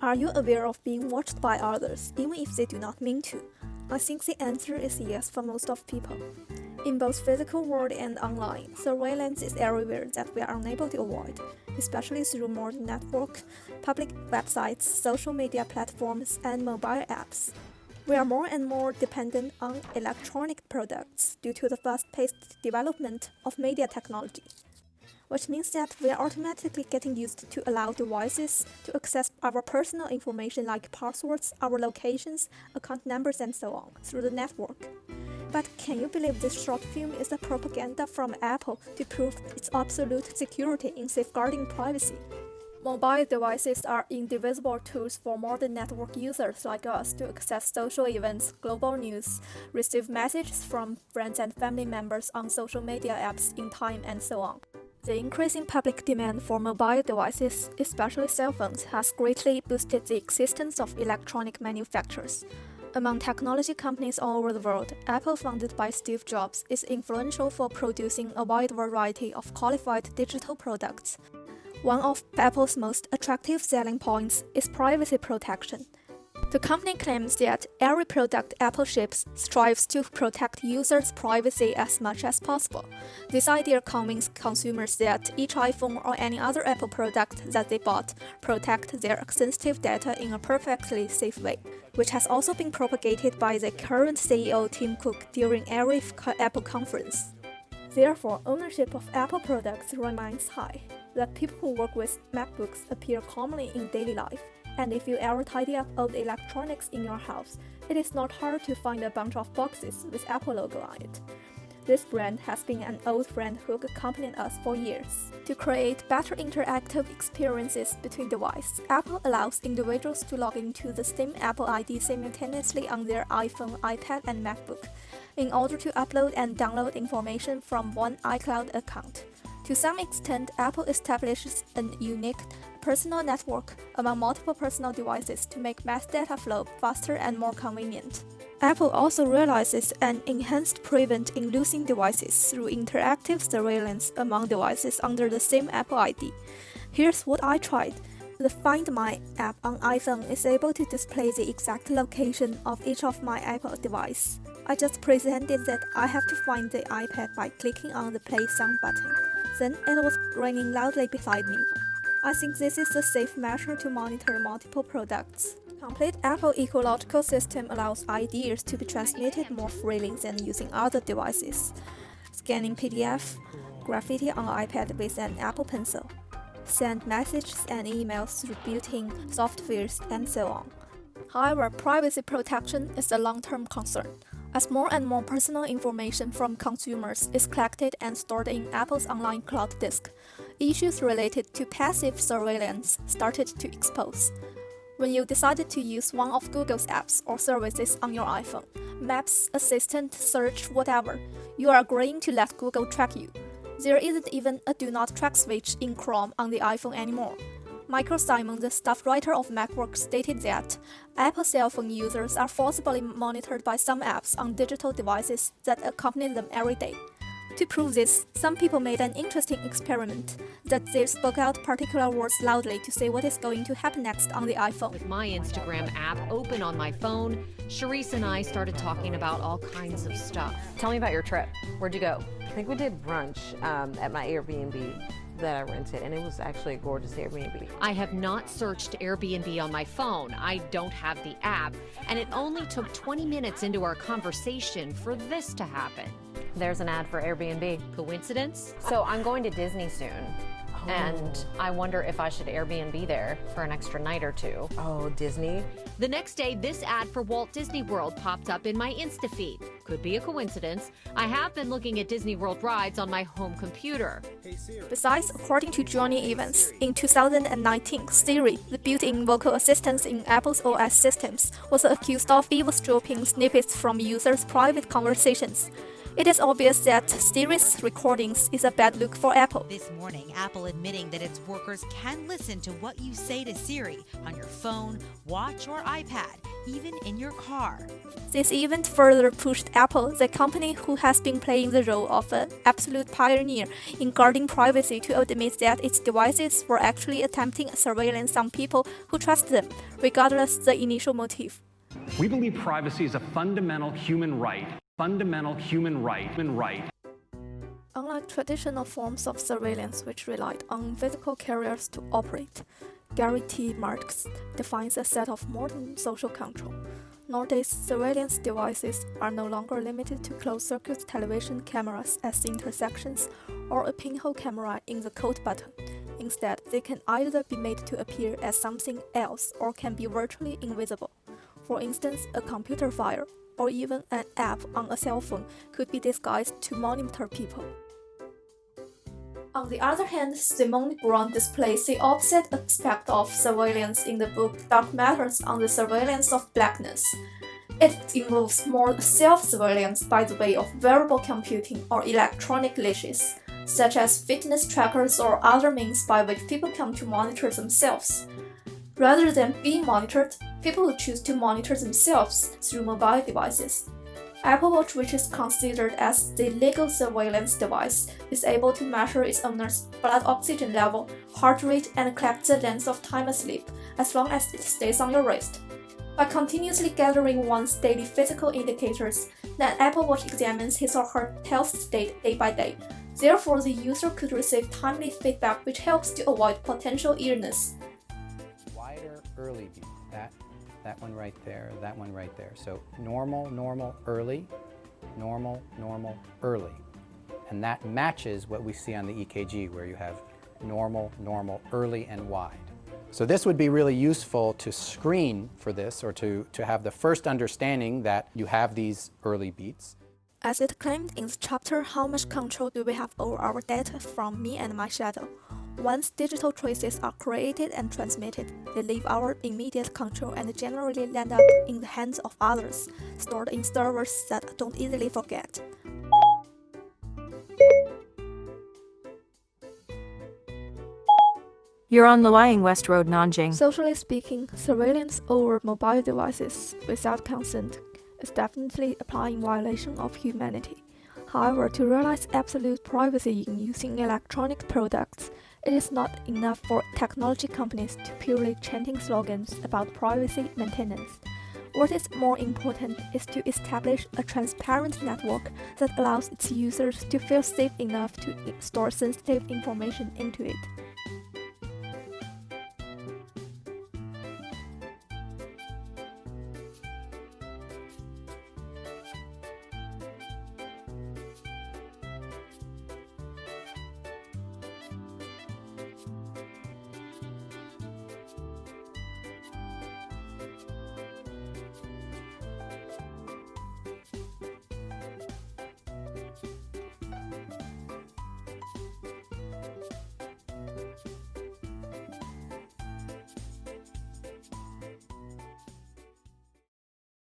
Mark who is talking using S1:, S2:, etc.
S1: Are you aware of being watched by others, even if they do not mean to? I think the answer is yes for most of people. In both physical world and online, surveillance is everywhere that we are unable to avoid, especially through modern network, public websites, social media platforms, and mobile apps. We are more and more dependent on electronic products due to the fast-paced development of media technology, which means that we are automatically getting used to allow devices to access our personal information like passwords, our locations, account numbers, and so on through the network. But can you believe this short film is a propaganda from Apple to prove its absolute security in safeguarding privacy? Mobile devices are indivisible tools for modern network users like us to access social events, global news, receive messages from friends and family members on social media apps in time, and so on. The increasing public demand for mobile devices, especially cell phones, has greatly boosted the existence of electronic manufacturers. Among technology companies all over the world, Apple, founded by Steve Jobs, is influential for producing a wide variety of qualified digital products. One of Apple's most attractive selling points is privacy protection. The company claims that every product Apple ships strives to protect users' privacy as much as possible. This idea convinces consumers that each iPhone or any other Apple product that they bought protect their sensitive data in a perfectly safe way, which has also been propagated by the current CEO Tim Cook during every Apple conference. Therefore, ownership of Apple products remains high. That people who work with MacBooks appear commonly in daily life. And if you ever tidy up old electronics in your house, it is not hard to find a bunch of boxes with Apple logo on it. This brand has been an old friend who accompanied us for years. To create better interactive experiences between devices, Apple allows individuals to log into the same Apple ID simultaneously on their iPhone, iPad, and MacBook in order to upload and download information from one iCloud account. To some extent, Apple establishes a unique personal network among multiple personal devices to make mass data flow faster and more convenient. Apple also realizes an enhanced prevent in losing devices through interactive surveillance among devices under the same Apple ID. Here's what I tried. The Find My app on iPhone is able to display the exact location of each of my Apple devices. I just pretended that I have to find the iPad by clicking on the Play Song button. Then it was ringing loudly beside me. I think this is a safe measure to monitor multiple products. Complete Apple ecological system allows ideas to be transmitted more freely than using other devices. Scanning PDF, graffiti on iPad with an Apple Pencil, send messages and emails through built-in softwares, and so on. However, privacy protection is a long-term concern. As more and more personal information from consumers is collected and stored in Apple's online cloud disk, issues related to passive surveillance started to expose. When you decided to use one of Google's apps or services on your iPhone, Maps, Assistant, Search, whatever, you are agreeing to let Google track you. There isn't even a Do Not Track switch in Chrome on the iPhone anymore. Michael Simon, the staff writer of Macworld, stated that Apple cell phone users are forcibly monitored by some apps on digital devices that accompany them every day. To prove this, some people made an interesting experiment that they spoke out particular words loudly to say what is going to happen next on the iPhone.
S2: With my Instagram app open on my phone, Charisse and I started talking about all kinds of stuff.
S3: Tell me about your trip. Where'd you go? I think we did brunch at my Airbnb that I rented, and it was actually a gorgeous Airbnb.
S2: I have not searched Airbnb on my phone. I don't have the app, and it only took 20 minutes into our conversation for this to happen.
S3: There's an ad for Airbnb.
S2: Coincidence?
S3: So I'm going to Disney soon, and I wonder if I should Airbnb there for an extra night or two. Oh, Disney?
S2: The next day, this ad for Walt Disney World popped up in my Insta feed. Could be a coincidence. I have been looking at Disney World rides on my home computer.
S1: Besides, according to Johnny Evans, in 2019, Siri, the built-in vocal assistant in Apple's OS systems, was accused of eavesdropping snippets from users' private conversations. It is obvious that Siri's recordings is a bad look for Apple.
S4: This morning, Apple admitting that its workers can listen to what you say to Siri on your phone, watch, or iPad even in your car.
S1: This event further pushed Apple, the company who has been playing the role of an absolute pioneer in guarding privacy, to admit that its devices were actually attempting surveillance on people who trust them, regardless the initial motive.
S5: We believe privacy is a fundamental human right. Fundamental human right.
S1: Unlike traditional forms of surveillance which relied on physical carriers to operate, Gary T. Marks defines a set of modern social control. Nowadays, surveillance devices are no longer limited to closed-circuit television cameras at intersections or a pinhole camera in the coat button. Instead, they can either be made to appear as something else or can be virtually invisible. For instance, a computer file or even an app on a cell phone could be disguised to monitor people. On the other hand, Simone Brown displays the opposite aspect of surveillance in the book Dark Matters on the Surveillance of Blackness. It involves more self-surveillance by the way of wearable computing or electronic leashes, such as fitness trackers or other means by which people come to monitor themselves. Rather than being monitored, people will choose to monitor themselves through mobile devices. Apple Watch, which is considered as the legal surveillance device, is able to measure its owner's blood oxygen level, heart rate, and collect the length of time asleep, as long as it stays on your wrist. By continuously gathering one's daily physical indicators, an Apple Watch examines his or her health state day by day. Therefore, the user could receive timely feedback which helps to avoid potential illness.
S6: Wider early beat. That one right there, that one right there. So normal, normal, early, normal, normal, early. And that matches what we see on the EKG, where you have normal, normal, early, and wide. So this would be really useful to screen for this, or to have the first understanding that you have these early beats.
S1: As it claimed in the chapter, how much control do we have over our data from me and my shadow? Once digital traces are created and transmitted, they leave our immediate control and generally land up in the hands of others, stored in servers that don't easily forget.
S7: You're on the Lying West Road, Nanjing.
S1: Socially speaking, surveillance over mobile devices without consent is definitely applying violation of humanity. However, to realize absolute privacy in using electronic products, it is not enough for technology companies to purely chanting slogans about privacy maintenance. What is more important is to establish a transparent network that allows its users to feel safe enough to store sensitive information into it.